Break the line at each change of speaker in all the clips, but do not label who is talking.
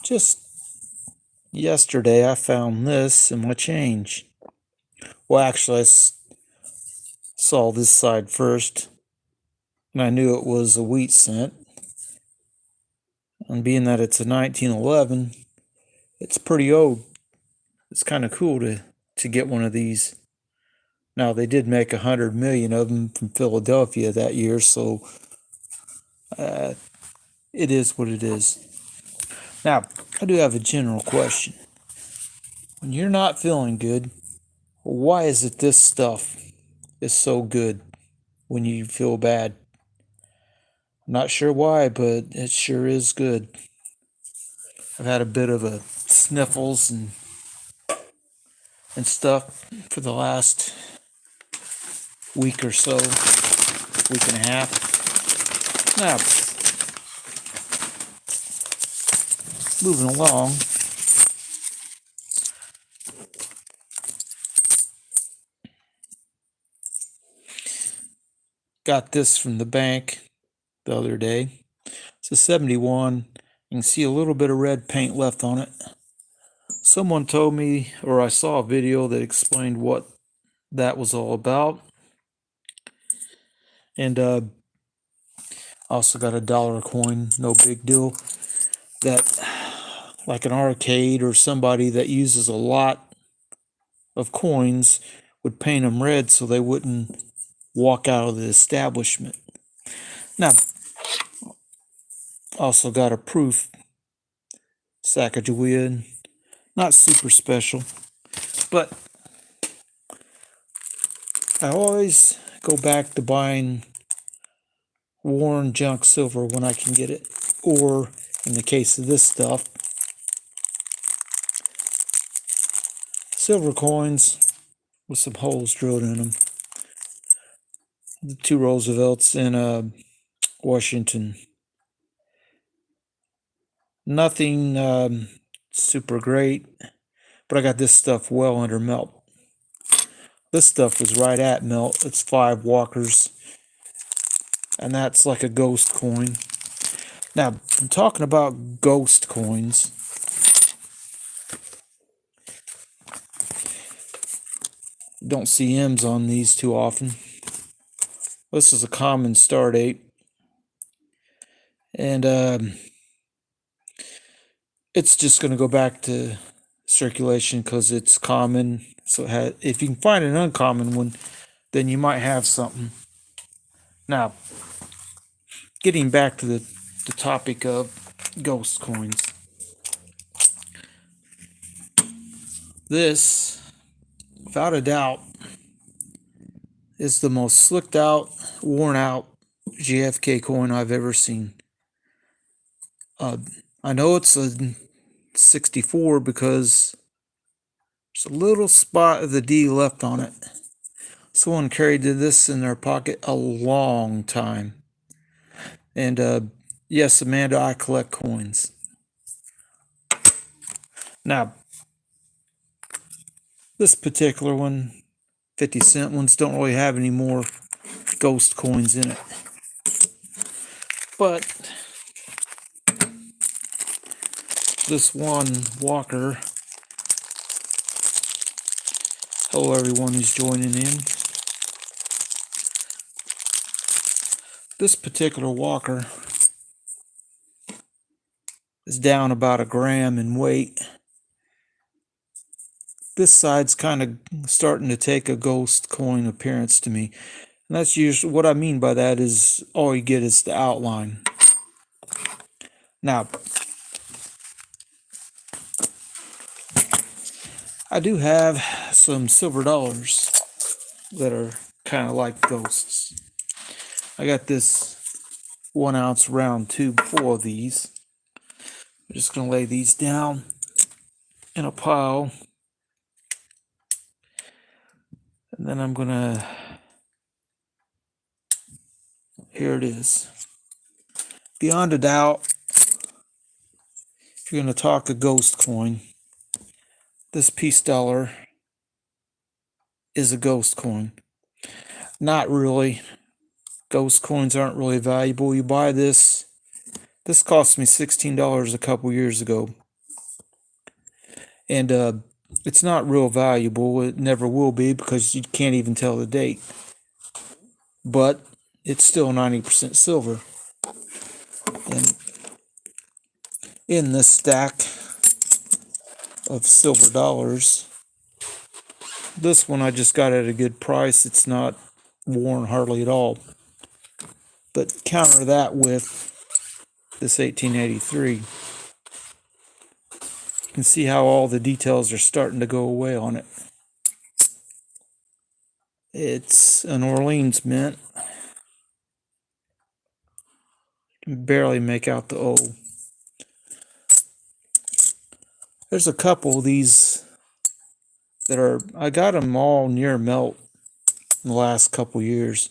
Just yesterday, I found this in my change. Well, actually, saw this side first, and I knew it was a wheat cent. And being that it's a 1911, it's pretty old. It's kind of cool to get one of these. Now, they did make 100 million of them from Philadelphia that year, so uh, it is what it is. Now, I do have a general question. When you're not feeling good, why is it this stuff is so good when you feel bad? I'm not sure why, but it sure is good. I've had a bit of a sniffles and stuff for the last week or so, week and a half. Now, moving along. Got this from the bank the other day. It's a 71. You can see a little bit of red paint left on it. Someone told me, or I saw a video that explained what that was all about. And also got a dollar coin, no big deal. That, like an arcade or somebody that uses a lot of coins, would paint them red so they wouldn't walk out of the establishment. Now, also got a proof Sacagawea, not super special, but I always go back to buying worn junk silver when I can get it, or in the case of this stuff, silver coins with some holes drilled in them. The two Roosevelts in Washington. Nothing super great, but I got this stuff well under melt. This stuff was right at melt. It's 5 walkers, and that's like a ghost coin. Now, I'm talking about ghost coins. Don't see M's on these too often. This is a common star date, and it's just going to go back to circulation because it's common. So if you can find an uncommon one, then you might have something. Now, getting back to the topic of ghost coins. This, without a doubt, is the most slicked out, worn out JFK coin I've ever seen. I know it's a 64 because there's a little spot of the D left on it. Someone carried this in their pocket a long time. And yes, Amanda, I collect coins. Now, this particular one, 50-cent ones, don't really have any more ghost coins in it. But this one Walker, hello everyone who's joining in. This particular Walker is down about 1 gram in weight. This side's kind of starting to take a ghost coin appearance to me. And that's usually what I mean by that is all you get is the outline. Now, I do have some silver dollars that are kind of like ghosts. I got this 1 ounce round tube full of these. I'm just going to lay these down in a pile. And then I'm going to, here it is. Beyond a doubt, if you're going to talk a ghost coin, this piece dollar is a ghost coin. Not really. Ghost coins aren't really valuable. You buy this. This cost me $16 a couple years ago. And it's not real valuable. It never will be because you can't even tell the date. But it's still 90% silver. And in this stack of silver dollars, this one I just got at a good price. It's not worn hardly at all. But counter that with this 1883. You can see how all the details are starting to go away on it. It's an Orleans mint. You can barely make out the O. There's a couple of these that are, I got them all near melt in the last couple years.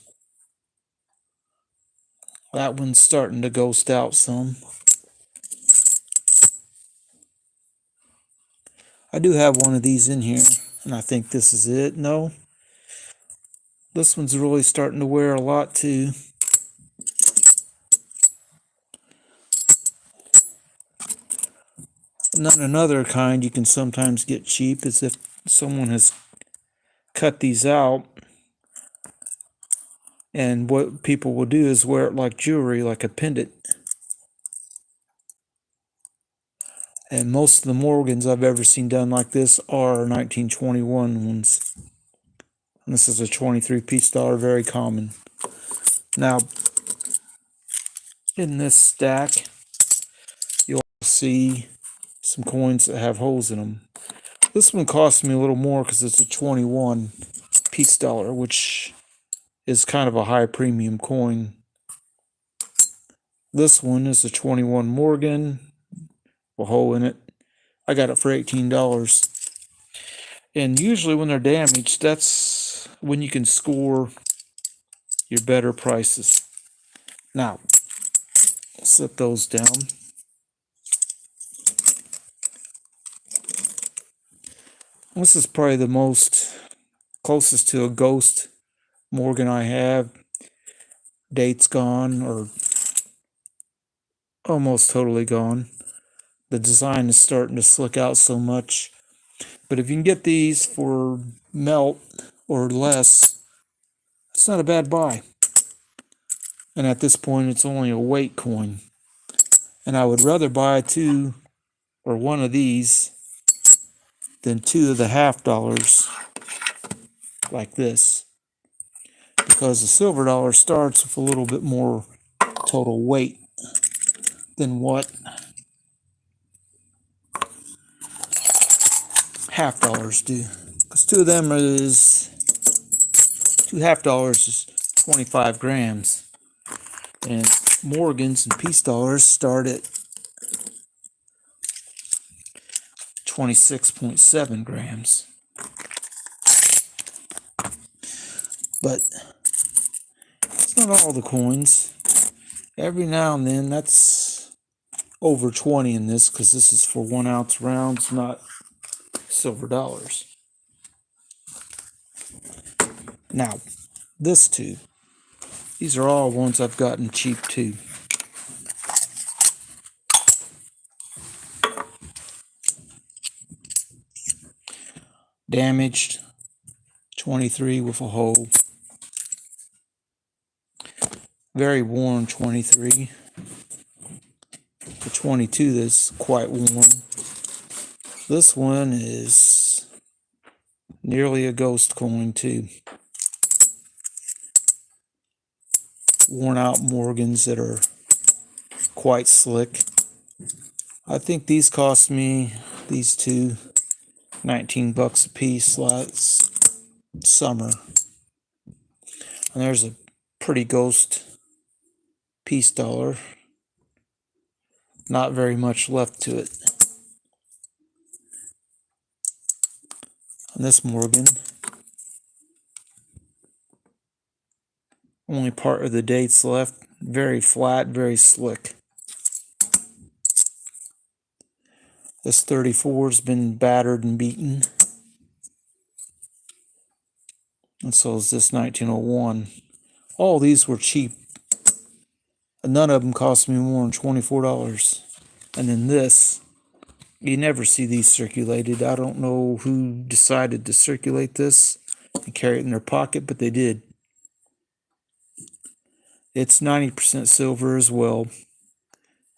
That one's starting to ghost out some. I do have one of these in here, and I think this is it. No, this one's really starting to wear a lot too. And then another kind you can sometimes get cheap is if someone has cut these out, and what people will do is wear it like jewelry, like a pendant. And most of the Morgans I've ever seen done like this are 1921 ones. And this is a 23 piece dollar, very common. Now, in this stack, you'll see some coins that have holes in them. This one cost me a little more because it's a 21 piece dollar, which is kind of a high premium coin. This one is a 21 Morgan, a hole in it. I got it for $18. And usually when they're damaged, that's when you can score your better prices. Now, set those down. This is probably the most closest to a ghost Morgan I have. Date's gone, or almost totally gone. The design is starting to slick out so much. But if you can get these for melt or less, it's not a bad buy. And at this point, it's only a weight coin. And I would rather buy two or one of these than two of the half dollars like this. Because the silver dollar starts with a little bit more total weight than what half dollars do. Because two half dollars is 25 grams. And Morgans and piece dollars start at 26.7 grams. But it's not all the coins. Every now and then, that's over 20 in this, because this is for 1 ounce rounds, not silver dollars. Now, this too. These are all ones I've gotten cheap too. Damaged, 23 with a hole. Very worn 23. The 22 that's quite worn. This one is nearly a ghost coin too. Worn out Morgans that are quite slick. I think these cost me, these two, $19 a piece last summer. And there's a pretty ghost piece dollar. Not very much left to it. And this Morgan, only part of the dates left. Very flat, very slick. This 34's been battered and beaten. And so is this 1901. All these were cheap. And none of them cost me more than $24. And then this You never see these circulated. I don't know who decided to circulate this and carry it in their pocket, but they did. It's 90% silver as well.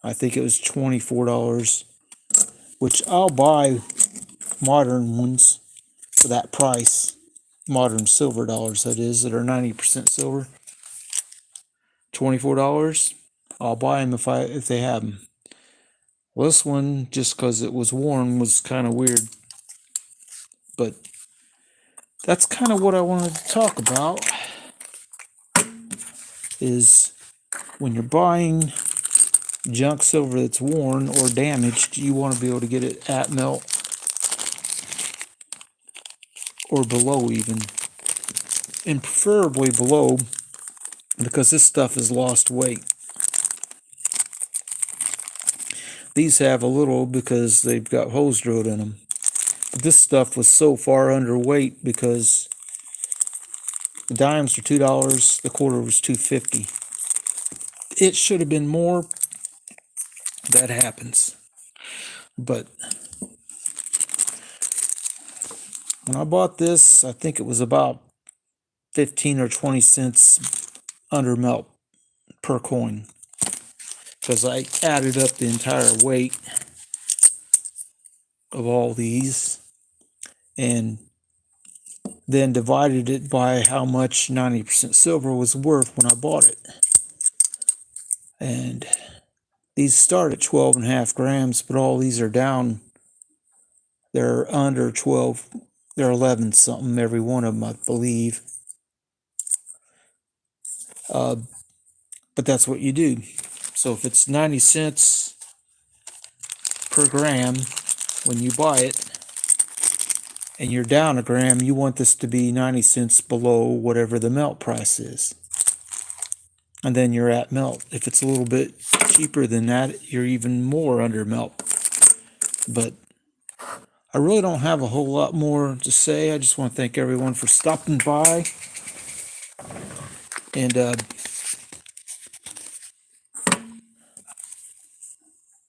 I think it was $24, which I'll buy modern ones for that price. Modern silver dollars, that is, that are 90% silver. $24. I'll buy them if they have them. Well, this one, just because it was worn, was kind of weird. But that's kind of what I wanted to talk about, is when you're buying junk silver that's worn or damaged, you want to be able to get it at melt or below even. And preferably below, because this stuff has lost weight. These have a little because they've got holes drilled in them. But this stuff was so far underweight because the dimes were $2, the quarter was $2.50. It should have been more. That happens. But when I bought this, I think it was about 15 or 20 cents under melt per coin, because I added up the entire weight of all these and then divided it by how much 90% silver was worth when I bought it. And these start at 12.5 grams, but all these are down. They're under 12. They're 11 something, every one of them, I believe. But that's what you do. So if it's 90 cents per gram when you buy it, and you're down a gram, you want this to be 90 cents below whatever the melt price is. And then you're at melt. If it's a little bit cheaper than that, you're even more under melt. But I really don't have a whole lot more to say. I just want to thank everyone for stopping by. And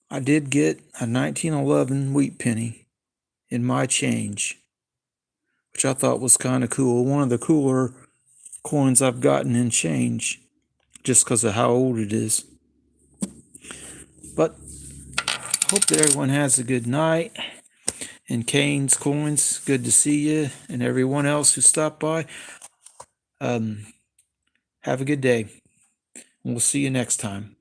I did get a 1911 wheat penny in my change, which I thought was kind of cool. One of the cooler coins I've gotten in change, just because of how old it is. But I hope that everyone has a good night. And Kane's Coins, good to see you. And everyone else who stopped by, have a good day. And we'll see you next time.